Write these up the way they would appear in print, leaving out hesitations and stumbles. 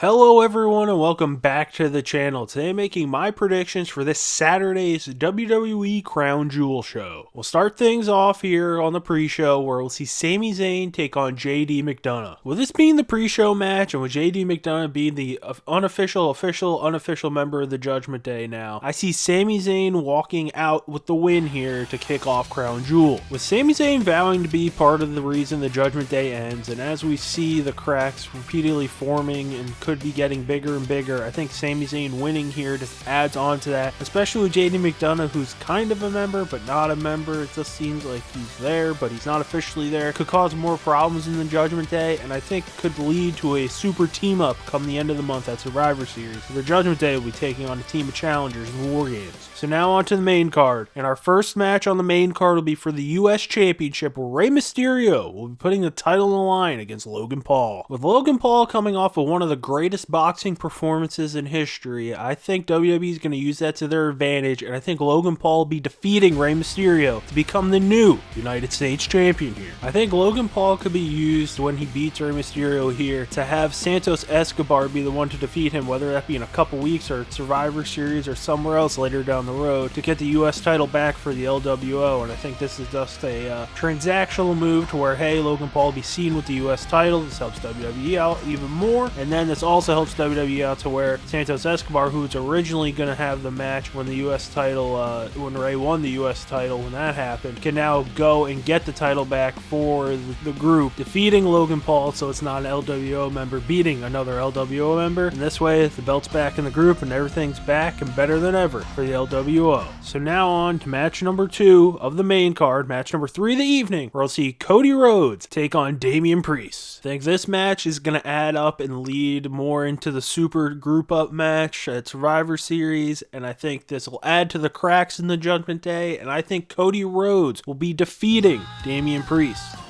Hello everyone and welcome back to the channel. Today I'm making my predictions for this Saturday's WWE Crown Jewel show. We'll start things off here on the pre-show where we'll see Sami Zayn take on JD McDonough. With this being the pre-show match and with JD McDonough being the unofficial member of the Judgment Day now, I see Sami Zayn walking out with the win here to kick off Crown Jewel. With Sami Zayn vowing to be part of the reason the Judgment Day ends, and as we see the cracks repeatedly forming and could be getting bigger and bigger, I think Sami Zayn winning here just adds on to that, especially with JD McDonough, who's kind of a member but not a member. It just seems like he's there but he's not officially there. Could cause more problems in the Judgment Day, and I think could lead to a super team up come the end of the month at Survivor Series. The Judgment Day will be taking on a team of challengers in War Games. So now on to the main card, and our first match on the main card will be for the US Championship, where Rey Mysterio will be putting the title on the line against Logan Paul. With Logan Paul coming off of one of the greatest boxing performances in history, I think WWE is going to use that to their advantage, and I think Logan Paul will be defeating Rey Mysterio to become the new United States Champion here. I think Logan Paul could be used when he beats Rey Mysterio here to have Santos Escobar be the one to defeat him, whether that be in a couple weeks or Survivor Series or somewhere else later down the road, to get the US title back for the LWO. And I think this is just a transactional move to where, hey, Logan Paul will be seen with the US title. This helps WWE out even more, and then this also helps WWE out to where Santos Escobar, who's originally going to have the match when the US title, when Rey won the US title, when that happened, can now go and get the title back for the group, defeating Logan Paul, so it's not an LWO member beating another LWO member. And this way the belt's back in the group and everything's back and better than ever for the LWO. So now on to match number 2 of the main card, match number 3 of the evening, where we'll see Cody Rhodes take on Damien. I think this match is going to add up and lead more into the super group up match at Survivor Series, and I think this will add to the cracks in the Judgment Day, and I think Cody Rhodes will be defeating Damien.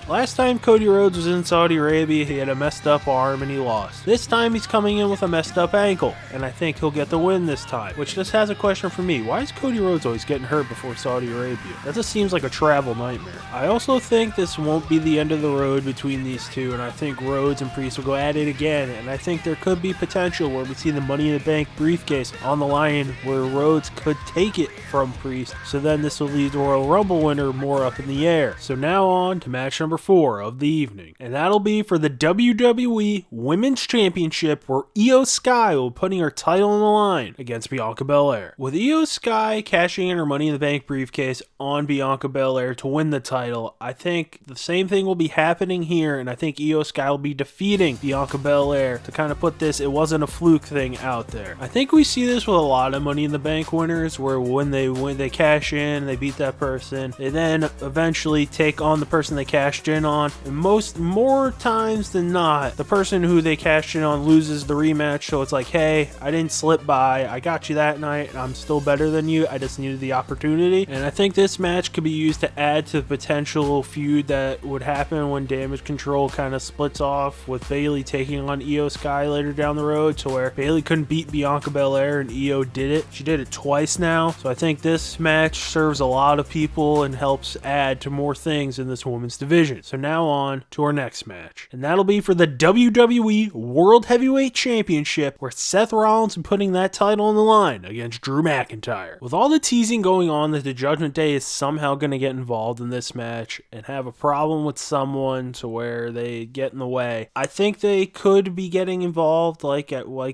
Last time Cody Rhodes was in Saudi Arabia, he had a messed up arm and he lost. This time he's coming in with a messed up ankle, and I think he'll get the win this time, which just has a question for me. Why is Cody Rhodes always getting hurt before Saudi Arabia? That just seems like a travel nightmare. I also think this won't be the end of the road between these two, and I think Rhodes and Priest will go at it again, and I think there could be potential where we see the Money in the Bank briefcase on the line where Rhodes could take it from Priest, so then this will leave the Royal Rumble winner more up in the air. So now on to match number 4 of the evening, and that'll be for the WWE Women's Championship, where EOS Sky will be putting her title on the line against Bianca Belair. With EOS Sky cashing in her Money in the Bank briefcase on Bianca Belair to win the title, I think the same thing will be happening here, and I think EOS Sky will be defeating Bianca Belair to kind of put this "it wasn't a fluke" thing out there. I think we see this with a lot of Money in the Bank winners, where when they cash in, they beat that person, they then eventually take on the person they cashed in on, and more times than not, the person who they cashed in on loses the rematch. So it's like, hey, I didn't slip by, I got you that night, and I'm still better than you, I just needed the opportunity. And I think this match could be used to add to the potential feud that would happen when Damage Control kind of splits off, with Bayley taking on EO Sky later down the road, to where Bayley couldn't beat Bianca Belair and EO did it. She did it twice now. So I think this match serves a lot of people and helps add to more things in this women's division. So now on to our next match, and that'll be for the WWE World Heavyweight Championship, where Seth Rollins is putting that title on the line against Drew McIntyre. With all the teasing going on that the Judgment Day is somehow going to get involved in this match and have a problem with someone to where they get in the way, I think they could be getting involved like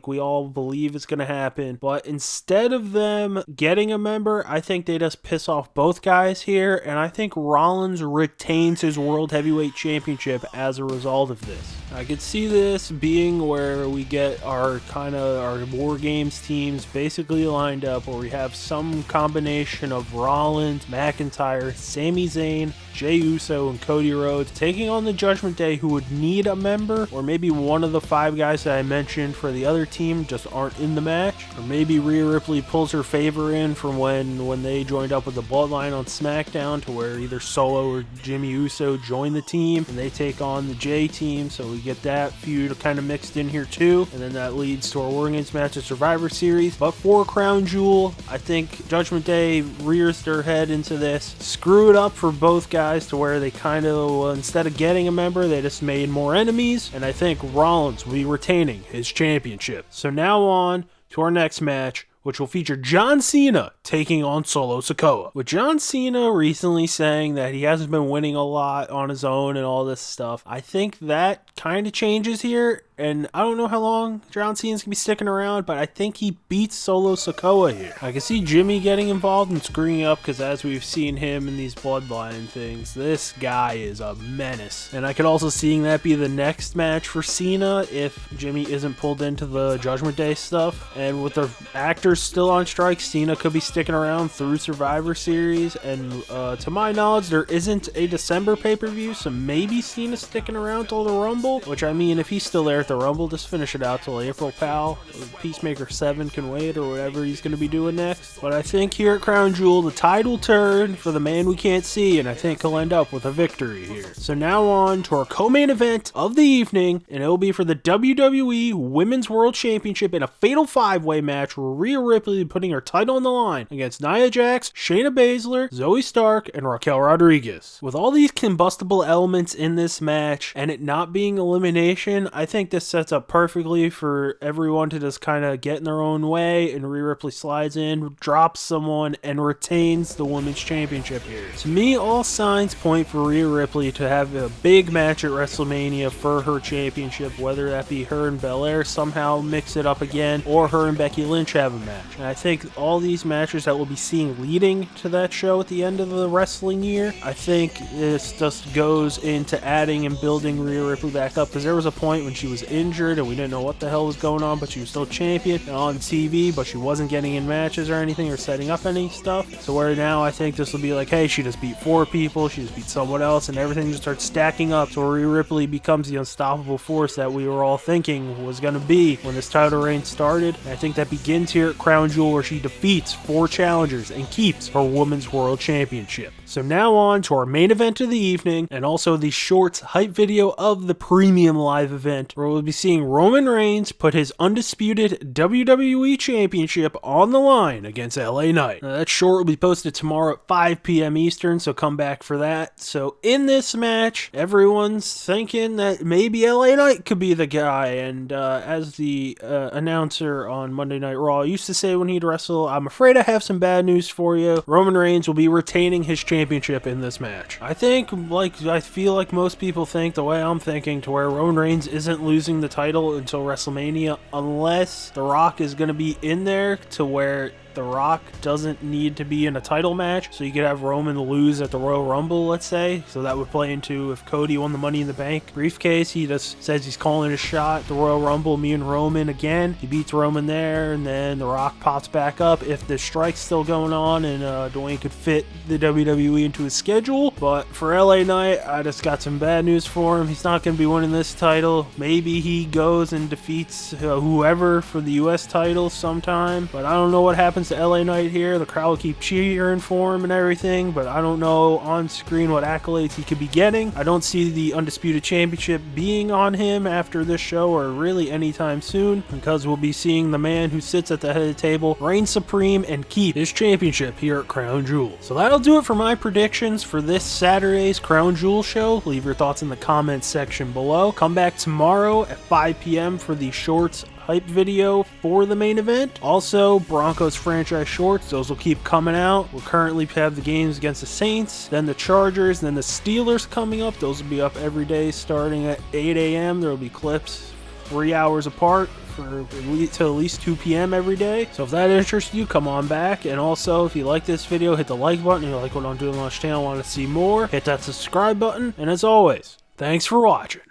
we all believe is going to happen, but instead of them getting a member, I think they just piss off both guys here, and I think Rollins retains his World Heavyweight Championship as a result of this. I could see this being where we get our War Games teams basically lined up, where we have some combination of Rollins, McIntyre, Sami Zayn, Jey Uso, and Cody Rhodes taking on the Judgment Day, who would need a member, or maybe one of the 5 guys that I mentioned for the other team just aren't in the match, or maybe Rhea Ripley pulls her favor in from when they joined up with the Bloodline on SmackDown, to where either Solo or Jimmy Uso join join the team, and they take on the J team, so we get that feud kind of mixed in here too, and then that leads to our War Games match at Survivor Series. But for Crown Jewel, I think Judgment Day rears their head into this, screw it up for both guys to where they kind of, instead of getting a member, they just made more enemies, and I think Rollins will be retaining his championship. So now on to our next match, which will feature John Cena taking on Solo Sikoa. With John Cena recently saying that he hasn't been winning a lot on his own and all this stuff, I think that kind of changes here. And I don't know how long John Cena's gonna be sticking around, but I think he beats Solo Sikoa here. I can see Jimmy getting involved and screwing up, because as we've seen him in these bloodline things, this guy is a menace. And I could also see that be the next match for Cena if Jimmy isn't pulled into the Judgment Day stuff. And with the actors still on strike, Cena could be sticking around through Survivor Series. And to my knowledge, there isn't a December pay-per-view, so maybe Cena's sticking around till the Rumble, which, I mean, if he's still there at the Rumble, just finish it out till April, pal. Peacemaker 7 can wait, or whatever he's going to be doing next. But I think here at Crown Jewel, the tide will turn for the man we can't see, and I think he'll end up with a victory here. So now on to our co-main event of the evening, and it will be for the WWE Women's World Championship in a fatal 5-way match where Rhea Ripley putting her title on the line against Nia Jax, Shayna Baszler, Zoe Stark, and Raquel Rodriguez. With all these combustible elements in this match, and it not being elimination, I think this sets up perfectly for everyone to just kind of get in their own way, and Rhea Ripley slides in, drops someone, and retains the Women's Championship here. To me, all signs point for Rhea Ripley to have a big match at WrestleMania for her championship, whether that be her and Belair somehow mix it up again, or her and Becky Lynch have a match. And I think all these matches that we'll be seeing leading to that show at the end of the wrestling year, I think this just goes into adding and building Rhea Ripley back up, because there was a point when she was injured and we didn't know what the hell was going on, but she was still champion and on TV, but she wasn't getting in matches or anything or setting up any stuff. So where now I think this will be like, hey, she just beat 4 people, she just beat someone else, and everything just starts stacking up, so Rhea Ripley becomes the unstoppable force that we were all thinking was going to be when this title reign started. And I think that begins here at Crown Jewel, where she defeats 4 challengers and keeps her Women's World Championship. So now on to our main event of the evening, and also the shorts hype video of the premium live event, where we'll be seeing Roman Reigns put his undisputed WWE Championship on the line against LA Knight. Now, that short will be posted tomorrow at 5 p.m. Eastern, so come back for that. So in this match, everyone's thinking that maybe LA Knight could be the guy, and as the announcer on Monday Night Raw used to say when he'd wrestle, I'm afraid I have some bad news for you. Roman Reigns will be retaining his championship in this match. I feel like most people think the way I'm thinking, to where Roman Reigns isn't losing the title until WrestleMania, unless The Rock is going to be in there to where The Rock doesn't need to be in a title match, so you could have Roman lose at the Royal Rumble, let's say. So that would play into if Cody won the Money in the Bank briefcase, he just says he's calling a shot at the Royal Rumble, me and Roman again. He beats Roman there, and then The Rock pops back up if the strike's still going on, and Dwayne could fit the WWE into his schedule. But for LA Knight, I just got some bad news for him. He's not going to be winning this title. Maybe he goes and defeats whoever for the US title sometime, but I don't know what happens to LA Knight here. The crowd will keep cheering for him and everything, but I don't know on screen what accolades he could be getting. I don't see the Undisputed Championship being on him after this show, or really anytime soon, because we'll be seeing the man who sits at the head of the table reign supreme and keep his championship here at Crown Jewel. So that'll do it for my predictions for this Saturday's Crown Jewel show. Leave your thoughts in the comments section below. Come back tomorrow at 5 p.m. for the shorts hype video for the main event. Also, Broncos franchise shorts, those will keep coming out. We'll currently have the games against the Saints, then the Chargers, then the Steelers coming up. Those will be up every day starting at 8 a.m. There will be clips 3 hours apart till at least 2 p.m. every day. So if that interests you, come on back. And also, if you like this video, hit the like button. If you like what I'm doing on this channel, want to see more, hit that subscribe button. And as always, thanks for watching.